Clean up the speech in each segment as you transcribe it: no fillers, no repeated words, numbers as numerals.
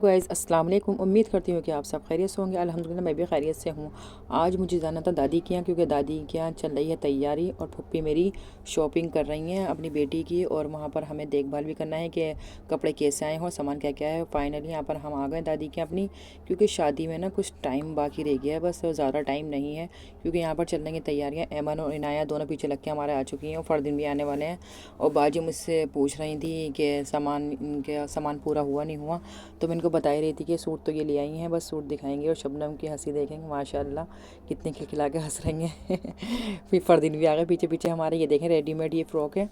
Guys अस्सलाम वालेकुम। उम्मीद करती हूँ कि आप सब खैरियत से होंगे। अल्हम्दुलिल्लाह मैं भी खैरियत से हूँ। आज मुझे जाना था दादी के यहाँ, क्योंकि दादी के यहाँ चल रही है तैयारी और फुप्पी मेरी शॉपिंग कर रही हैं अपनी बेटी की, और वहाँ पर हमें देखभाल भी करना है कि कपड़े कैसे आए हों, सामान क्या क्या है। फाइनली यहाँ पर हम आ गए दादी के अपनी, क्योंकि शादी में ना कुछ टाइम बाकी रह गया है, बस ज़्यादा टाइम नहीं है, क्योंकि यहाँ पर चल रही तैयारियाँ। ऐमन और इनाया दोनों पीछे लग के हमारे आ चुकी हैं और फरदीन भी आने वाले हैं। और बाजी मुझसे पूछ रही थी कि सामान पूरा हुआ नहीं हुआ, तो मैं इनको बता ही रही थी कि सूट तो ये ले आई हैं, बस सूट दिखाएंगे और शबनम की हंसी देखेंगे। माशाल्लाह कितने खिलखिला के हंस रही हैं। फिर फरदीन भी आ गए पीछे पीछे हमारे। ये देखें रेडीमेड ये फ़्रॉक है,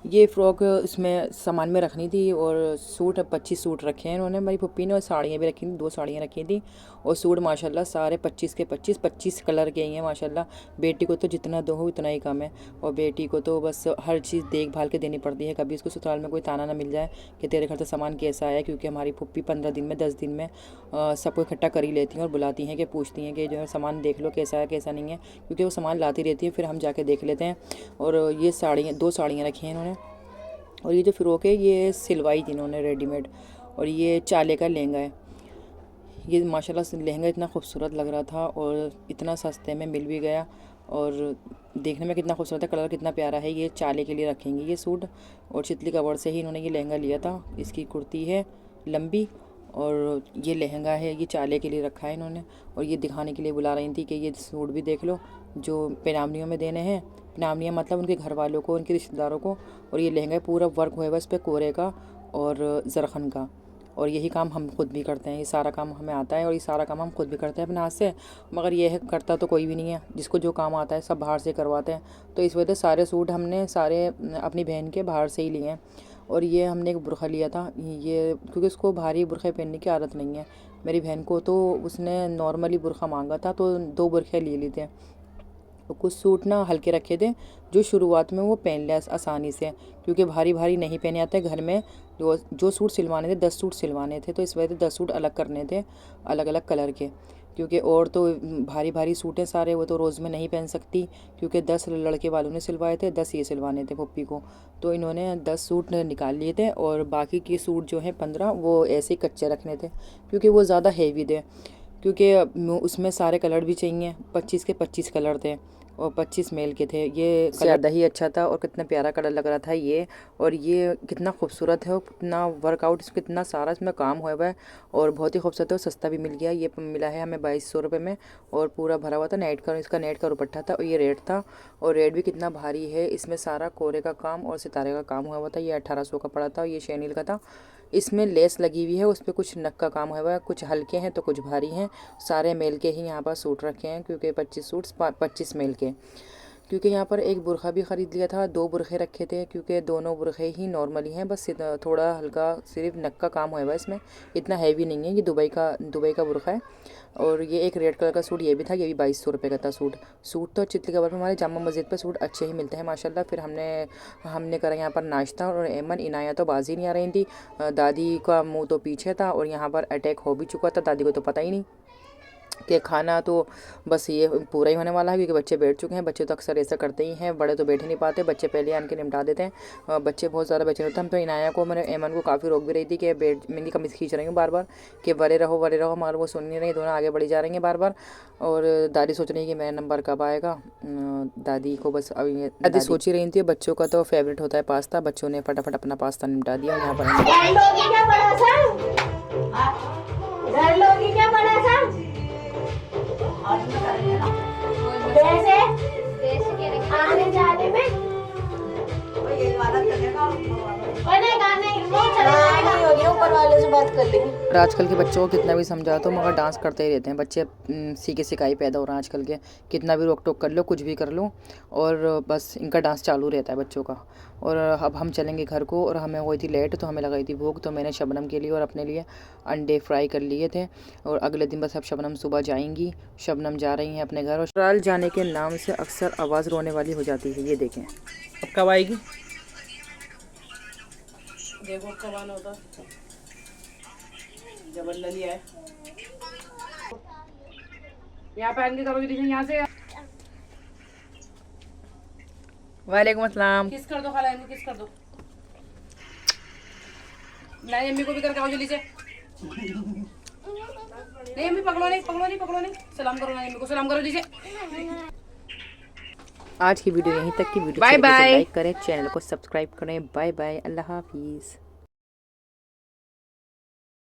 ये फ़्रॉक इसमें सामान में रखनी थी, और सूट 25 सूट रखे हैं इन्होंने, मेरी पप्पी ने। और साड़ियाँ भी रखी थी, 2 साड़ियाँ रखी थी, और सूट माशाल्लाह सारे 25 के 25 कलर के ही हैं माशाल्लाह। बेटी को तो जितना दो हो उतना ही कम है, और बेटी को तो बस हर चीज़ देखभाल के देनी पड़ती है। कभी उसको ससुराल में कोई ताना ना मिल जाए कि तेरे घर से सामान कैसा आया, क्योंकि हमारी पप्पी 15 दिन में 10 दिन में सबको इकट्ठा कर ही लेती हैं और बुलाती हैं कि पूछती हैं कि जो है सामान देख लो कैसा है कैसा नहीं है, क्योंकि वो सामान लाती रहती है, फिर हम जाके देख लेते हैं। और ये साड़ियाँ 2 साड़ियाँ रखी हैं इन्होंने, और ये जो फ़्रॉक है ये सिलवाई थी इन्होंने रेडीमेड। और ये चाले का लहंगा है, ये माशाल्लाह से लहंगा इतना खूबसूरत लग रहा था और इतना सस्ते में मिल भी गया, और देखने में कितना खूबसूरत है, कलर कितना प्यारा है। ये चाले के लिए रखेंगे ये सूट, और चितली कवर से ही इन्होंने ये लहंगा लिया था। इसकी कुर्ती है लंबी, और ये लहंगा है ये चाले के लिए रखा है इन्होंने। और ये दिखाने के लिए बुला रही थी कि ये सूट भी देख लो जो पेनामनियों में देने हैं। पेनामनिया मतलब उनके घर वालों को, उनके रिश्तेदारों को। और ये लहंगा पूरा वर्क हुआ है इस पर कोरे का और ज़रख़न का, और यही काम हम खुद भी करते हैं। ये सारा काम हमें आता है, और ये सारा काम हम खुद भी करते हैं अपने हाथ से। मगर ये है करता तो कोई भी नहीं है, जिसको जो काम आता है सब बाहर से करवाते हैं। तो इस वजह से सारे सूट हमने सारे अपनी बहन के बाहर से ही लिए हैं। और ये हमने एक बुरखा लिया था, ये क्योंकि उसको भारी बुरखे पहनने की आदत नहीं है मेरी बहन को, तो उसने नॉर्मली बुरखा मांगा था, तो 2 बुरखे ले लिए थे। तो कुछ सूट ना हल्के रखे थे जो शुरुआत में वो पहन लिया आसानी से, क्योंकि भारी भारी नहीं पहने आते घर में। जो सूट सिलवाने थे 10 सूट सिलवाने थे, तो इस वजह से 10 सूट अलग करने थे अलग अलग कलर के, क्योंकि और तो भारी भारी सूट हैं सारे, वो तो रोज़ में नहीं पहन सकती, क्योंकि 10 लड़के वालों ने सिलवाए थे, 10 ये सिलवाने थे पप्पी को। तो इन्होंने 10 सूट निकाल लिए थे, और बाकी के सूट जो हैं 15 वो ऐसे ही कच्चे रखने थे, क्योंकि वो ज़्यादा हेवी थे, क्योंकि उसमें सारे कलर भी चाहिए। 25 के 25 कलर थे और 25 मेल के थे। ये ज़्यादा ही अच्छा था, और कितना प्यारा कलर लग रहा था ये। और ये कितना खूबसूरत है, और कितना वर्कआउट इसमें, कितना सारा इसमें काम हुआ है, और बहुत ही खूबसूरत है। और सस्ता भी मिल गया, ये मिला है हमें 2200 रुपये में, और पूरा भरा हुआ था नेट का, इसका नेट का दुपट्टा था, और ये रेड था। और रेड भी कितना भारी है, इसमें सारा कोरे का काम और सितारे का काम हुआ था। ये 1800 का पड़ा था, ये शैनिल का था। इसमें लेस लगी हुई है, उस पर कुछ नग का काम हुआ है, कुछ हल्के हैं तो कुछ भारी हैं। सारे मेल के ही यहाँ पर सूट रखे हैं, क्योंकि 25 सूट 25 मेल के। क्योंकि यहाँ पर एक बुरखा भी ख़रीद लिया था, 2 बुरखे रखे थे, क्योंकि दोनों बुरखे ही नॉर्मली हैं, बस थोड़ा हल्का सिर्फ नग का काम हुआ है इसमें, इतना हैवी नहीं है। ये दुबई का बुरखा है। और ये एक रेड कलर का सूट ये भी था, ये भी 2200 रुपये का था सूट तो चितली कवर में हमारे जामा मस्जिद पे सूट अच्छे ही मिलते हैं माशाल्लाह। फिर हमने करा यहाँ पर नाश्ता, और ऐमन इनाया तो बाजी नहीं आ रही थी, दादी का मुँह तो पीछे था, और यहाँ पर अटैक हो भी चुका था, दादी को तो पता ही नहीं कि खाना तो बस ये पूरा ही होने वाला है, क्योंकि बच्चे बैठ चुके हैं। बच्चे तो अक्सर ऐसा करते ही हैं, बड़े तो बैठ ही नहीं पाते, बच्चे पहले आन के निपटा देते हैं। बच्चे बहुत ज़्यादा बच्चे होते हैं। हम तो इनाया को, मैंने ऐमन को काफ़ी रोक भी रही थी कि मेरी कमीज़ खींच रही हूँ बार बार कि बड़े रहो, मगर वो सुन नहीं रही, दोनों आगे बढ़ी जा रही हैं बार बार। और दादी सोच रही है कि मेरा नंबर कब आएगा। दादी को बस अभी दादी सोच ही रही थी। बच्चों का तो फेवरेट होता है पास्ता, बच्चों ने फटाफट अपना पास्ता निपटा दिया। यहाँ पर आने जाने में ऊपर वाले से बात कर लेंगे। आजकल के बच्चों को कितना भी समझा तो मगर डांस करते ही रहते हैं बच्चे। सीखे सिखाई पैदा हो रहा है आजकल के, कितना भी रोक टोक कर लो, कुछ भी कर लो, और बस इनका डांस चालू रहता है बच्चों का। और अब हम चलेंगे घर को, और हमें हुई थी लेट, तो हमें लगाई थी भूख, तो मैंने शबनम के लिए और अपने लिए अंडे फ्राई कर लिए थे। और अगले दिन बस अब शबनम सुबह जाएंगी, शबनम जा रही हैं अपने घर। और ससुराल जाने के नाम से अक्सर आवाज़ रोने वाली हो जाती है। ये देखें अब कब आएगी, देखो कब आना होता जबरदस्ती है। यहाँ पे आएंगे करो दीदी यहाँ से। वालेकुम अस्सलाम। किस कर दो खाला, किस कर दो, नहीं अम्मी को भी करके आओ जल्दी से। नहीं अम्मी पकड़ो नहीं, पकड़ो नहीं, पकड़ो नहीं। सलाम करो नानी को, सलाम करो दीजिए। आज की वीडियो यहीं तक की वीडियो बाय बाय। लाइक करें, चैनल को सब्सक्राइब करें। बाय बाय, अल्लाह हाफिज़।